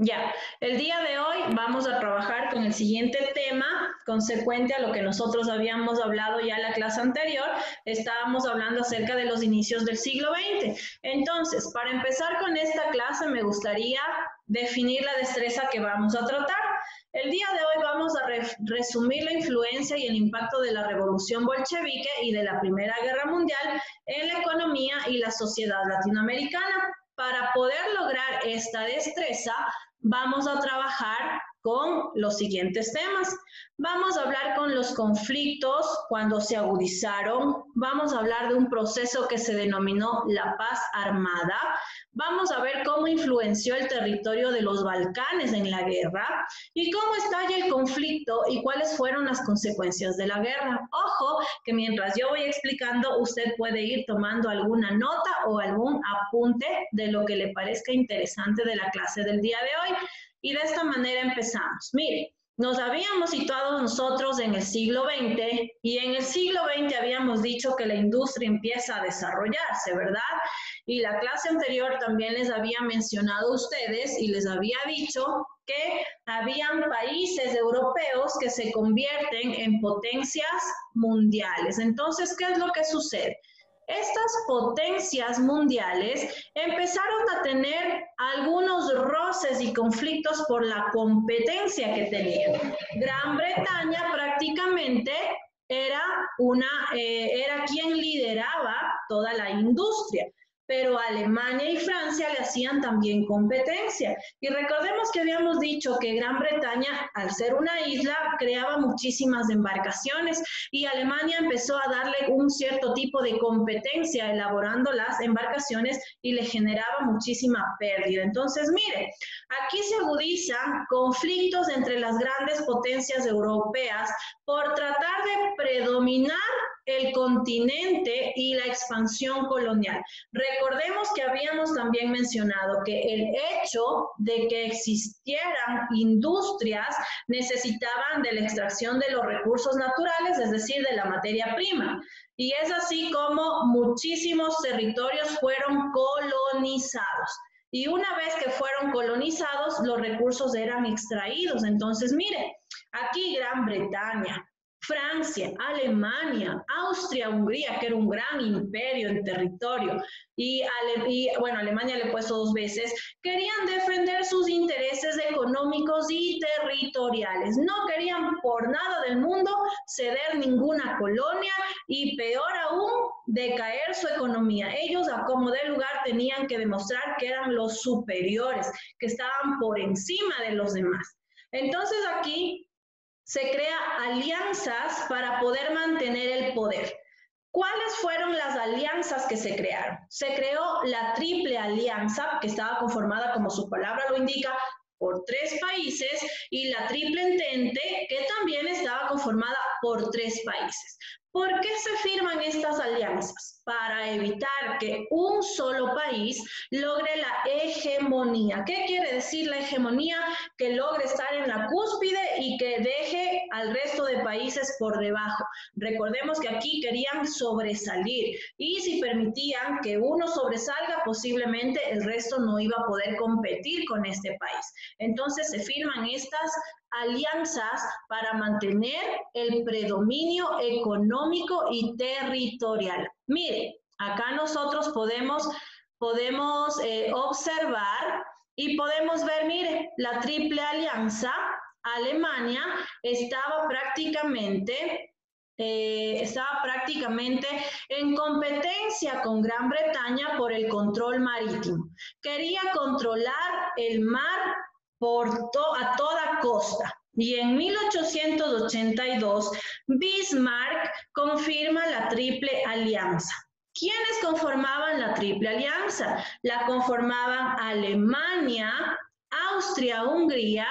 Ya, el día de hoy vamos a trabajar con el siguiente tema, consecuente a lo que nosotros habíamos hablado ya en la clase anterior. Estábamos hablando acerca de los inicios del siglo XX. Entonces, para empezar con esta clase, me gustaría definir la destreza que vamos a tratar. El día de hoy vamos a resumir la influencia y el impacto de la Revolución Bolchevique y de la Primera Guerra Mundial en la economía y la sociedad latinoamericana. Para poder lograr esta destreza, vamos a trabajar con los siguientes temas. Vamos a hablar con los conflictos cuando se agudizaron. Vamos a hablar de un proceso que se denominó la paz armada. Vamos a ver cómo influenció el territorio de los Balcanes en la guerra y cómo estalla el conflicto y cuáles fueron las consecuencias de la guerra. Ojo, que mientras yo voy explicando, usted puede ir tomando alguna nota o algún apunte de lo que le parezca interesante de la clase del día de hoy. Y de esta manera empezamos. Mire, nos habíamos situado nosotros en el siglo XX y en el siglo XX habíamos dicho que la industria empieza a desarrollarse, ¿verdad? Y la clase anterior también les había mencionado a ustedes y les había dicho que habían países europeos que se convierten en potencias mundiales. Entonces, ¿qué es lo que sucede? Estas potencias mundiales empezaron a tener algunos roces y conflictos por la competencia que tenían. Gran Bretaña prácticamente era quien lideraba toda la industria, pero Alemania y Francia le hacían también competencia. Y recordemos que habíamos dicho que Gran Bretaña, al ser una isla, creaba muchísimas embarcaciones y Alemania empezó a darle un cierto tipo de competencia elaborando las embarcaciones y le generaba muchísima pérdida. Entonces, mire, aquí se agudizan conflictos entre las grandes potencias europeas por tratar de predominar el continente y la expansión colonial. Recordemos que habíamos también mencionado que el hecho de que existieran industrias necesitaban de la extracción de los recursos naturales, es decir, de la materia prima. Y es así como muchísimos territorios fueron colonizados. Y una vez que fueron colonizados, los recursos eran extraídos. Entonces, mire, aquí Gran Bretaña, Francia, Alemania, Austria, Hungría, que era un gran imperio en territorio, bueno, Alemania le he puesto 2 veces, querían defender sus intereses económicos y territoriales. No querían por nada del mundo ceder ninguna colonia y peor aún, decaer su economía. Ellos a como de lugar tenían que demostrar que eran los superiores, que estaban por encima de los demás. Entonces aquí se crea alianzas para poder mantener el poder. ¿Cuáles fueron las alianzas que se crearon? Se creó la Triple Alianza, que estaba conformada, como su palabra lo indica, por 3 países, y la Triple Entente, que también estaba conformada por 3 países. ¿Por qué se firman estas alianzas? Para evitar que un solo país logre la hegemonía. ¿Qué quiere decir la hegemonía? Que logre estar en la cúspide y que deje al resto de países por debajo. Recordemos que aquí querían sobresalir y si permitían que uno sobresalga, posiblemente el resto no iba a poder competir con este país. Entonces se firman estas alianzas para mantener el predominio económico y territorial. Mire, acá nosotros podemos observar y podemos ver, mire, la Triple Alianza, Alemania estaba prácticamente en competencia con Gran Bretaña por el control marítimo. Quería controlar el mar a toda costa. Y en 1882, Bismarck confirma la Triple Alianza. ¿Quiénes conformaban la Triple Alianza? La conformaban Alemania, Austria, Hungría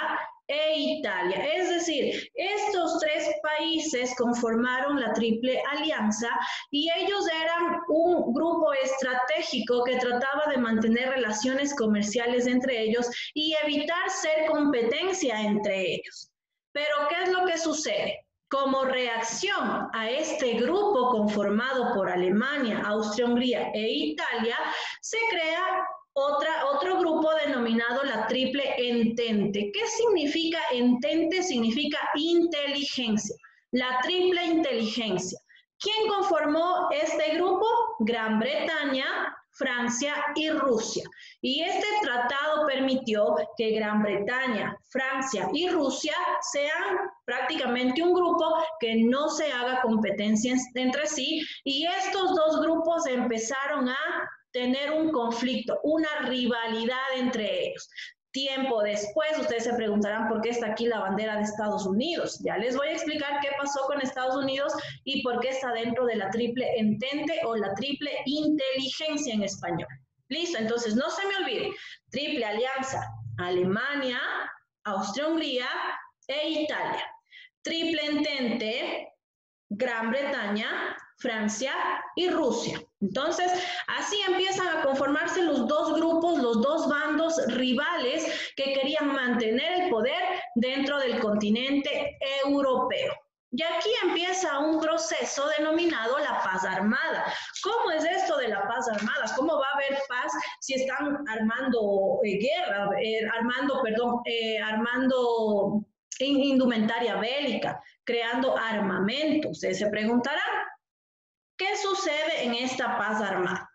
e Italia. Es decir, estos 3 países conformaron la Triple Alianza y ellos eran un grupo estratégico que trataba de mantener relaciones comerciales entre ellos y evitar ser competencia entre ellos. Pero, ¿qué es lo que sucede? Como reacción a este grupo conformado por Alemania, Austria, Hungría e Italia, se crea otro grupo denominado la Triple Entente. ¿Qué significa entente? Significa inteligencia, la triple inteligencia. ¿Quién conformó este grupo? Gran Bretaña, Francia y Rusia. Y este tratado permitió que Gran Bretaña, Francia y Rusia sean prácticamente un grupo que no se haga competencia entre sí, y estos dos grupos empezaron a tener un conflicto, una rivalidad entre ellos. Tiempo después, ustedes se preguntarán por qué está aquí la bandera de Estados Unidos. Ya les voy a explicar qué pasó con Estados Unidos y por qué está dentro de la triple entente o la triple inteligencia en español. Listo, entonces no se me olvide, triple alianza, Alemania, Austria-Hungría e Italia. Triple entente, Gran Bretaña, Francia y Rusia. Entonces, así empiezan a conformarse los dos grupos, los dos bandos rivales que querían mantener el poder dentro del continente europeo. Y aquí empieza un proceso denominado la paz armada. ¿Cómo es esto de la paz armada? ¿Cómo va a haber paz si están armando guerra, armando indumentaria bélica, creando armamento? Ustedes se preguntarán, ¿qué sucede en esta paz armada?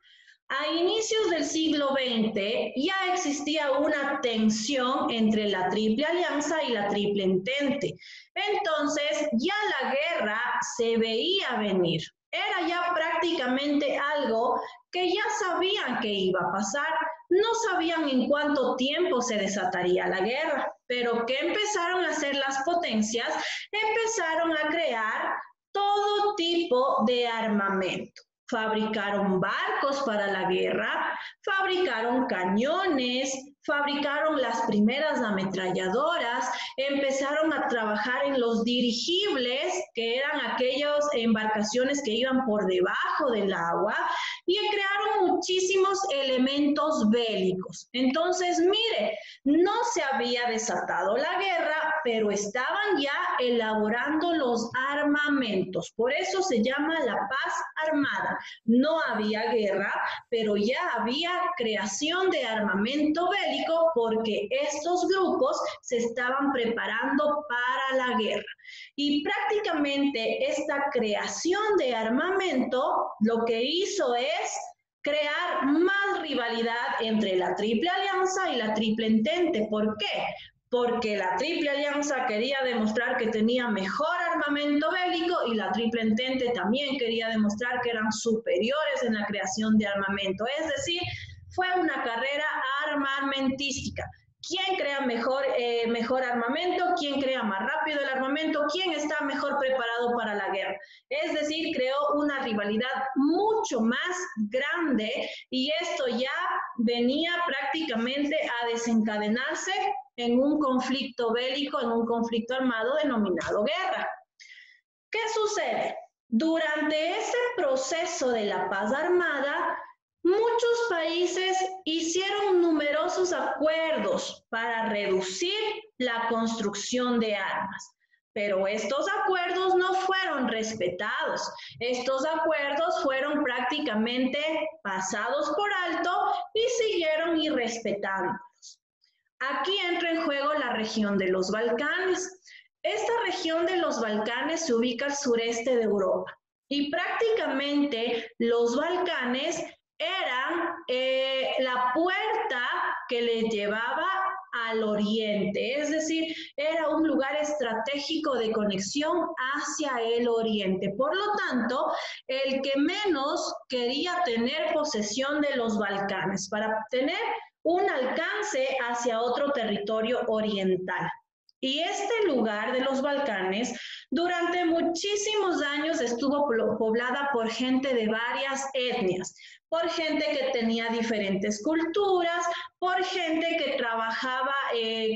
A inicios del siglo XX ya existía una tensión entre la Triple Alianza y la Triple Entente. Entonces ya la guerra se veía venir. Era ya prácticamente algo que ya sabían que iba a pasar. No sabían en cuánto tiempo se desataría la guerra, pero ¿qué empezaron a hacer las potencias? Empezaron a crear todo tipo de armamento. Fabricaron barcos para la guerra, fabricaron cañones, fabricaron las primeras ametralladoras, empezaron a trabajar en los dirigibles, que eran aquellas embarcaciones que iban por debajo del agua, y crearon muchísimos elementos bélicos. Entonces, mire, no se había desatado la guerra, pero estaban ya elaborando los armamentos. Por eso se llama la paz armada. No había guerra, pero ya había creación de armamento bélico porque estos grupos se estaban preparando para la guerra. Y prácticamente esta creación de armamento lo que hizo es crear más rivalidad entre la Triple Alianza y la Triple Entente. ¿Por qué? Porque la Triple Alianza quería demostrar que tenía mejor armamento bélico y la Triple Entente también quería demostrar que eran superiores en la creación de armamento. Es decir, fue una carrera armamentística. ¿Quién crea mejor armamento? ¿Quién crea más rápido el armamento? ¿Quién está mejor preparado para la guerra? Es decir, creó una rivalidad mucho más grande y esto ya venía prácticamente a desencadenarse en un conflicto bélico, en un conflicto armado denominado guerra. ¿Qué sucede? Durante ese proceso de la paz armada, muchos países hicieron numerosos acuerdos para reducir la construcción de armas, pero estos acuerdos no fueron respetados. Estos acuerdos fueron prácticamente pasados por alto y siguieron irrespetándolos. Aquí entra en juego la región de los Balcanes. Esta región de los Balcanes se ubica al sureste de Europa y prácticamente los Balcanes eran la puerta que les llevaba al oriente, es decir, era un lugar estratégico de conexión hacia el oriente. Por lo tanto, el que menos quería tener posesión de los Balcanes para tener un alcance hacia otro territorio oriental. Y este lugar de los Balcanes durante muchísimos años estuvo poblada por gente de varias etnias, por gente que tenía diferentes culturas, por gente que trabajaba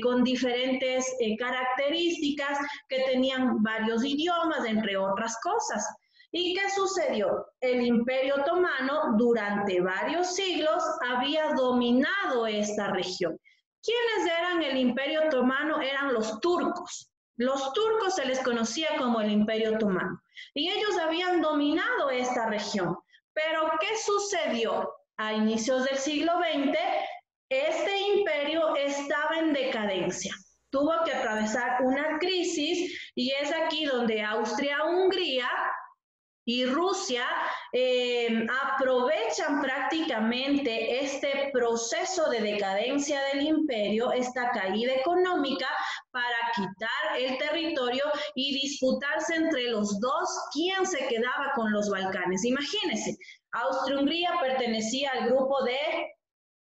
con diferentes características, que tenían varios idiomas, entre otras cosas. ¿Y qué sucedió? El Imperio Otomano durante varios siglos había dominado esta región. ¿Quiénes eran el Imperio Otomano? Eran los turcos. Los turcos se les conocía como el Imperio Otomano y ellos habían dominado esta región. Pero ¿qué sucedió? A inicios del siglo XX este imperio estaba en decadencia. Tuvo que atravesar una crisis y es aquí donde Austria-Hungría y Rusia aprovechan prácticamente este proceso de decadencia del imperio, esta caída económica, para quitar el territorio y disputarse entre los dos quién se quedaba con los Balcanes. Imagínense, Austria-Hungría pertenecía al grupo de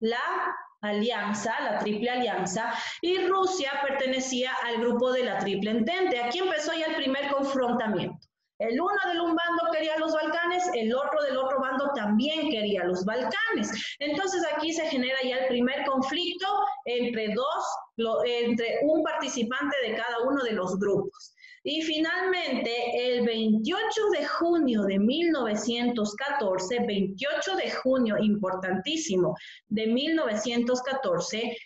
la alianza, la triple alianza, y Rusia pertenecía al grupo de la triple entente. Aquí empezó ya el primer confrontamiento. El uno del un bando quería los Balcanes, el otro del otro bando también quería los Balcanes. Entonces aquí se genera ya el primer conflicto entre entre un participante de cada uno de los grupos. Y finalmente, el 28 de junio de 1914, 28 de junio, importantísimo, de 1914,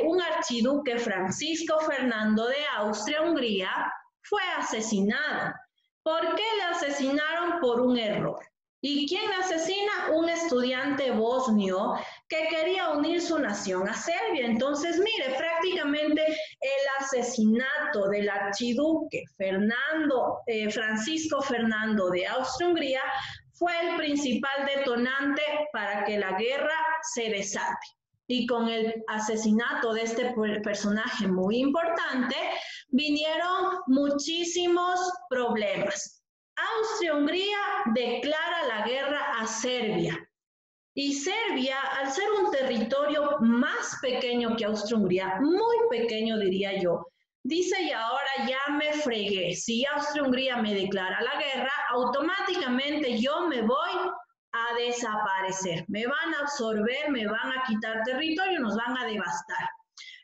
un archiduque Francisco Fernando de Austria-Hungría, fue asesinado. ¿Por qué le asesinaron? Por un error. ¿Y quién le asesina? Un estudiante bosnio que quería unir su nación a Serbia. Entonces, mire, prácticamente el asesinato del archiduque Francisco Fernando de Austria-Hungría fue el principal detonante para que la guerra se desate. Y con el asesinato de este personaje muy importante, vinieron muchísimos problemas. Austria-Hungría declara la guerra a Serbia. Y Serbia, al ser un territorio más pequeño que Austria-Hungría, muy pequeño diría yo, dice: y ahora ya me fregué. Si Austria-Hungría me declara la guerra, automáticamente yo me voy a desaparecer. Me van a absorber, me van a quitar territorio, nos van a devastar.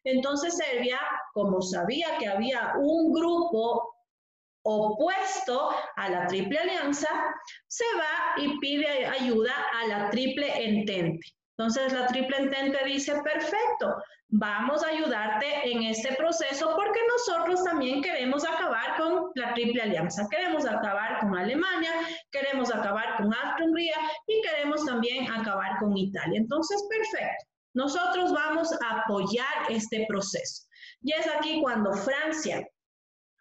Entonces Serbia, como sabía que había un grupo opuesto a la Triple Alianza, se va y pide ayuda a la Triple Entente. Entonces la Triple Entente dice: perfecto, vamos a ayudarte en este proceso porque nosotros también queremos acabar con la Triple Alianza. Queremos acabar con Alemania, queremos acabar con Austria-Hungría y queremos también acabar con Italia. Entonces, perfecto, nosotros vamos a apoyar este proceso. Y es aquí cuando Francia,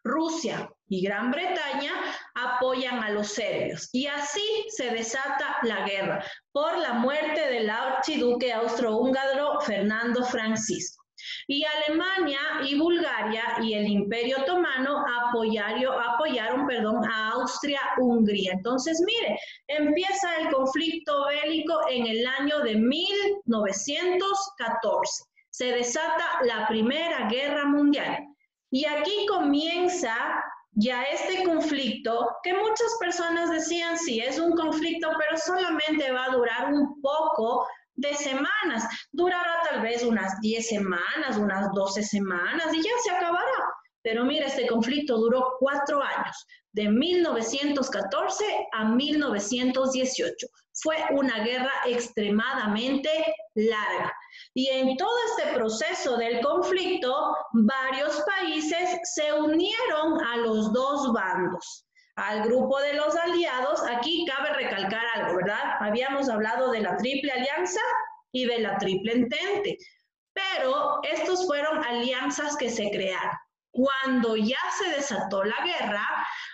Rusia y Gran Bretaña apoyan a los serbios. Y así se desata la guerra por la muerte del archiduque austrohúngaro Fernando Francisco. Y Alemania y Bulgaria y el Imperio Otomano apoyaron a Austria-Hungría. Entonces, mire, empieza el conflicto bélico en el año de 1914. Se desata la Primera Guerra Mundial. Y aquí comienza ya este conflicto que muchas personas decían: sí, es un conflicto, pero solamente va a durar un poco de semanas. Durará tal vez unas 10 semanas, unas 12 semanas y ya se acabará. Pero mira, este conflicto duró 4 años, de 1914 a 1918. Fue una guerra extremadamente larga. Y en todo este proceso del conflicto, varios países se unieron a los dos bandos. Al grupo de los aliados, aquí cabe recalcar algo, ¿verdad? Habíamos hablado de la Triple Alianza y de la Triple Entente, pero estos fueron alianzas que se crearon. Cuando ya se desató la guerra,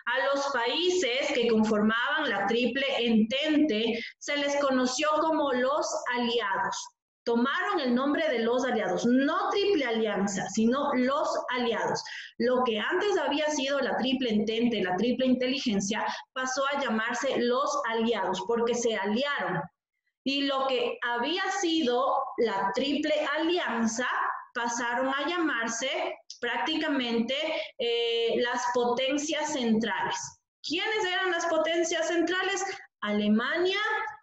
a los países que conformaban la Triple Entente se les conoció como los aliados. Tomaron el nombre de los aliados, no Triple Alianza, sino los aliados. Lo que antes había sido la Triple Entente, la Triple Inteligencia, pasó a llamarse los aliados, porque se aliaron. Y lo que había sido la Triple Alianza pasaron a llamarse prácticamente las potencias centrales. ¿Quiénes eran las potencias centrales? Alemania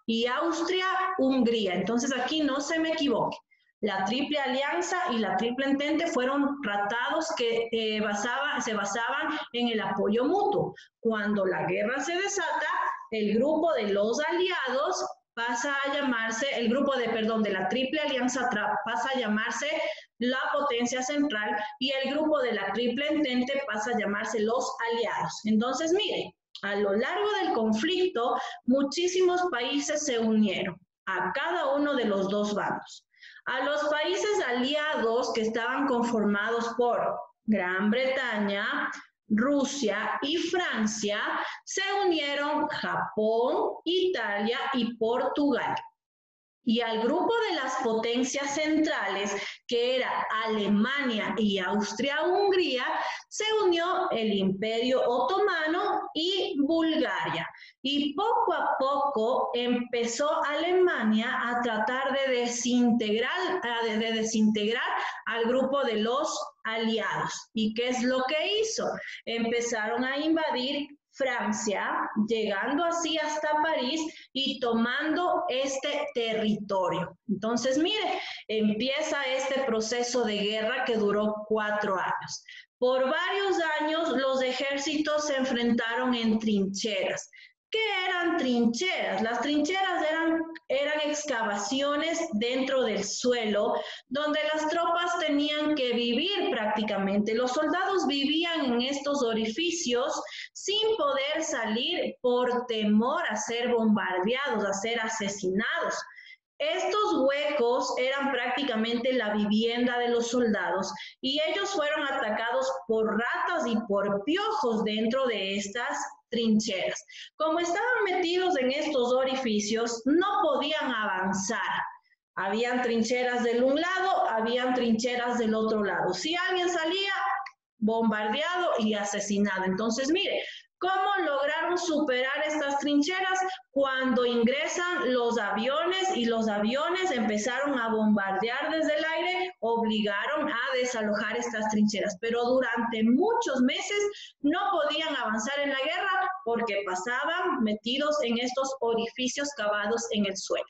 y Austria-Hungría. Entonces aquí no se me equivoque. La Triple Alianza y la Triple Entente fueron tratados que se basaban en el apoyo mutuo. Cuando la guerra se desata, el grupo de los aliados pasa a llamarse, de la Triple Alianza pasa a llamarse la potencia central y el grupo de la Triple Entente pasa a llamarse los aliados. Entonces, mire, a lo largo del conflicto, muchísimos países se unieron a cada uno de los dos bandos. A los países aliados que estaban conformados por Gran Bretaña, Rusia y Francia, se unieron Japón, Italia y Portugal. Y al grupo de las potencias centrales, que era Alemania y Austria-Hungría, se unió el Imperio Otomano y Bulgaria. Y poco a poco empezó Alemania a tratar de desintegrar al grupo de los aliados. ¿Y qué es lo que hizo? Empezaron a invadir Francia, llegando así hasta París y tomando este territorio. Entonces, mire, empieza este proceso de guerra que duró 4 años. Por varios años los ejércitos se enfrentaron en trincheras. ¿Qué eran trincheras? Las trincheras eran excavaciones dentro del suelo donde las tropas tenían que vivir prácticamente. Los soldados vivían en estos orificios sin poder salir por temor a ser bombardeados, a ser asesinados. Estos huecos eran prácticamente la vivienda de los soldados y ellos fueron atacados por ratas y por piojos dentro de estas trincheras. Como estaban metidos en estos orificios, no podían avanzar. Habían trincheras del un lado, habían trincheras del otro lado. Si alguien salía, bombardeado y asesinado. Entonces, mire, ¿cómo lograron superar estas trincheras? Cuando ingresan los aviones y los aviones empezaron a bombardear desde el aire, obligaron a desalojar estas trincheras. Pero durante muchos meses no podían avanzar en la guerra porque pasaban metidos en estos orificios cavados en el suelo.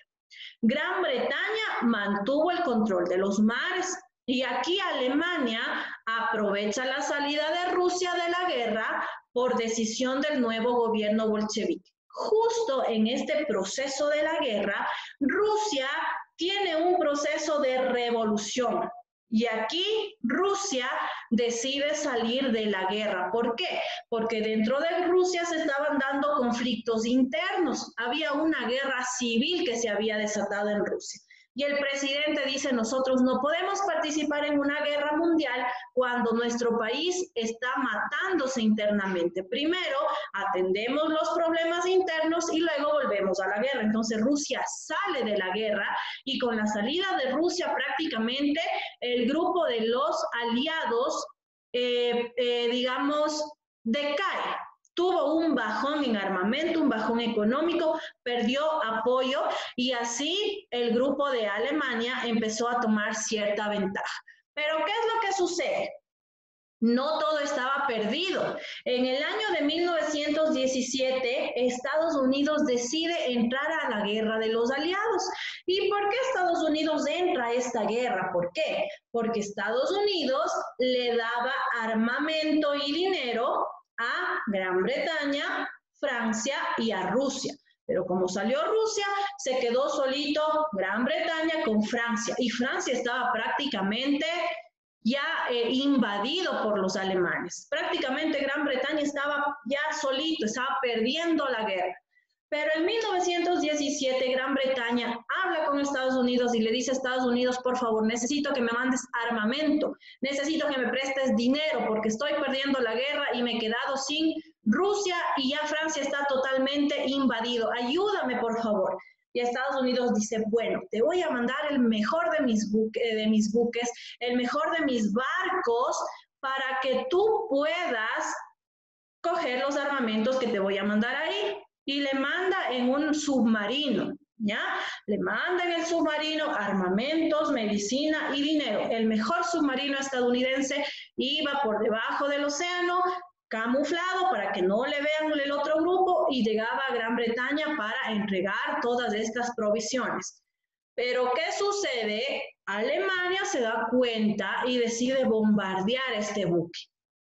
Gran Bretaña mantuvo el control de los mares. Y aquí Alemania aprovecha la salida de Rusia de la guerra por decisión del nuevo gobierno bolchevique. Justo en este proceso de la guerra, Rusia tiene un proceso de revolución. Y aquí Rusia decide salir de la guerra. ¿Por qué? Porque dentro de Rusia se estaban dando conflictos internos. Había una guerra civil que se había desatado en Rusia. Y el presidente dice, nosotros no podemos participar en una guerra mundial cuando nuestro país está matándose internamente. Primero atendemos los problemas internos y luego volvemos a la guerra. Entonces Rusia sale de la guerra y con la salida de Rusia prácticamente el grupo de los aliados, digamos, decae. Tuvo un bajón en armamento, un bajón económico, perdió apoyo y así el grupo de Alemania empezó a tomar cierta ventaja. Pero ¿qué es lo que sucede? No todo estaba perdido. En el año de 1917, Estados Unidos decide entrar a la guerra de los aliados. ¿Y por qué Estados Unidos entra a esta guerra? ¿Por qué? Porque Estados Unidos le daba armamento y dinero a Gran Bretaña, Francia y a Rusia. Pero como salió Rusia, se quedó solito Gran Bretaña con Francia. Y Francia estaba prácticamente ya invadido por los alemanes. Prácticamente Gran Bretaña estaba ya solito, estaba perdiendo la guerra. Pero en 1917 Gran Bretaña habla con Estados Unidos y le dice a Estados Unidos, por favor, necesito que me mandes armamento, necesito que me prestes dinero porque estoy perdiendo la guerra y me he quedado sin Rusia y ya Francia está totalmente invadido. Ayúdame, por favor. Y Estados Unidos dice, bueno, te voy a mandar el mejor de mis buques, el mejor de mis barcos para que tú puedas coger los armamentos que te voy a mandar ahí. Y le manda en un submarino, ¿ya? Le manda en el submarino armamentos, medicina y dinero. El mejor submarino estadounidense iba por debajo del océano, camuflado para que no le vean el otro grupo y llegaba a Gran Bretaña para entregar todas estas provisiones. Pero ¿qué sucede? Alemania se da cuenta y decide bombardear este buque.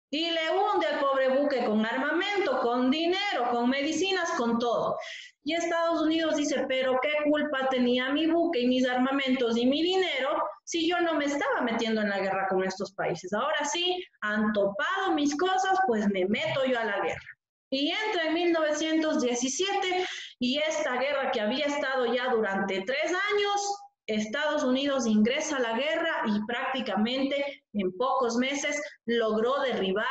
Y le hunde al pobre buque con armamento, con dinero, con medicinas, con todo. Y Estados Unidos dice, pero ¿qué culpa tenía mi buque y mis armamentos y mi dinero si yo no me estaba metiendo en la guerra con estos países? Ahora sí, han topado mis cosas, pues me meto yo a la guerra. Y entra en 1917 y esta guerra que había estado ya durante 3 años Estados Unidos ingresa a la guerra y prácticamente en pocos meses logró derribar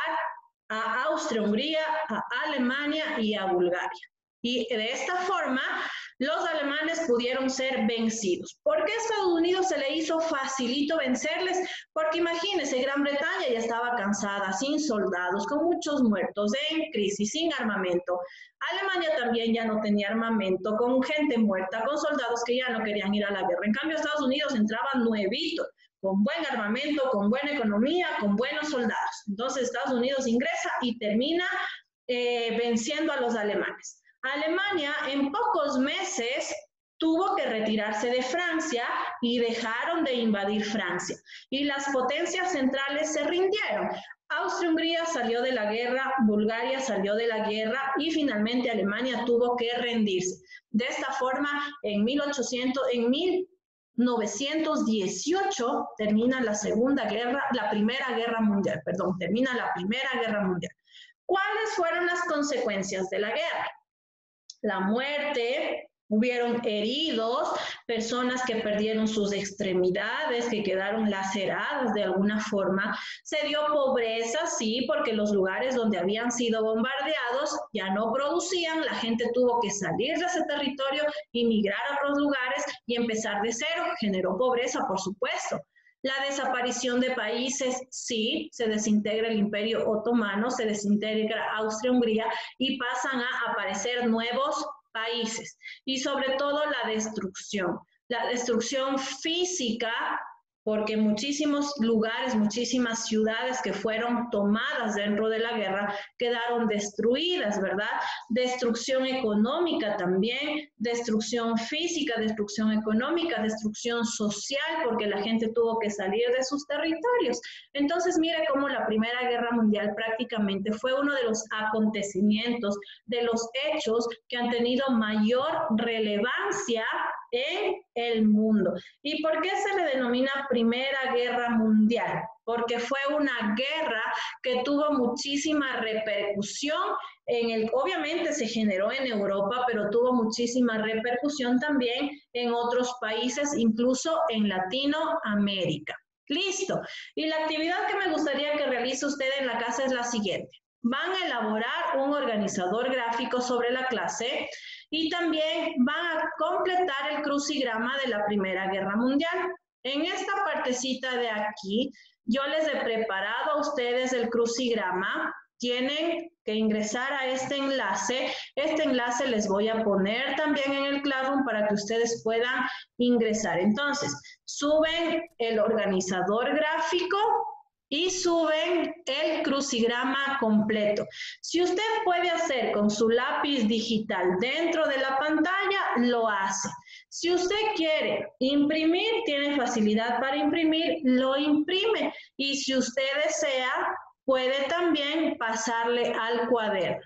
a Austria-Hungría, a Alemania y a Bulgaria. Y de esta forma, los alemanes pudieron ser vencidos. ¿Por qué a Estados Unidos se le hizo facilito vencerles? Porque imagínense, Gran Bretaña ya estaba cansada, sin soldados, con muchos muertos, en crisis, sin armamento. Alemania también ya no tenía armamento, con gente muerta, con soldados que ya no querían ir a la guerra. En cambio, Estados Unidos entraba nuevito, con buen armamento, con buena economía, con buenos soldados. Entonces, Estados Unidos ingresa y termina venciendo a los alemanes. Alemania en pocos meses tuvo que retirarse de Francia y dejaron de invadir Francia. Y las potencias centrales se rindieron. Austria-Hungría salió de la guerra, Bulgaria salió de la guerra y finalmente Alemania tuvo que rendirse. De esta forma, en 1918 termina la Primera Guerra Mundial. ¿Cuáles fueron las consecuencias de la guerra? La muerte, hubieron heridos, personas que perdieron sus extremidades, que quedaron laceradas de alguna forma. Se dio pobreza, sí, porque los lugares donde habían sido bombardeados ya no producían, la gente tuvo que salir de ese territorio, emigrar a otros lugares y empezar de cero. Generó pobreza, por supuesto. La desaparición de países, sí, se desintegra el Imperio Otomano, se desintegra Austria-Hungría y pasan a aparecer nuevos países. Y sobre todo la destrucción física, porque muchísimos lugares, muchísimas ciudades que fueron tomadas dentro de la guerra quedaron destruidas, ¿verdad? Destrucción económica también, destrucción física, destrucción económica, destrucción social, porque la gente tuvo que salir de sus territorios. Entonces, mire cómo la Primera Guerra Mundial prácticamente fue uno de los acontecimientos, de los hechos que han tenido mayor relevancia en el mundo. ¿Y por qué se le denomina Primera Guerra Mundial? Porque fue una guerra que tuvo muchísima repercusión obviamente se generó en Europa, pero tuvo muchísima repercusión también en otros países, incluso en Latinoamérica. Listo. Y la actividad que me gustaría que realice usted en la casa es la siguiente. Van a elaborar un organizador gráfico sobre la clase y también van a completar el crucigrama de la Primera Guerra Mundial. En esta partecita de aquí, yo les he preparado a ustedes el crucigrama. Tienen que ingresar a este enlace. Este enlace les voy a poner también en el Classroom para que ustedes puedan ingresar. Entonces, suben el organizador gráfico y suben el crucigrama completo. Si usted puede hacer con su lápiz digital dentro de la pantalla, lo hace. Si usted quiere imprimir, tiene facilidad para imprimir, lo imprime. Y si usted desea, puede también pasarle al cuaderno.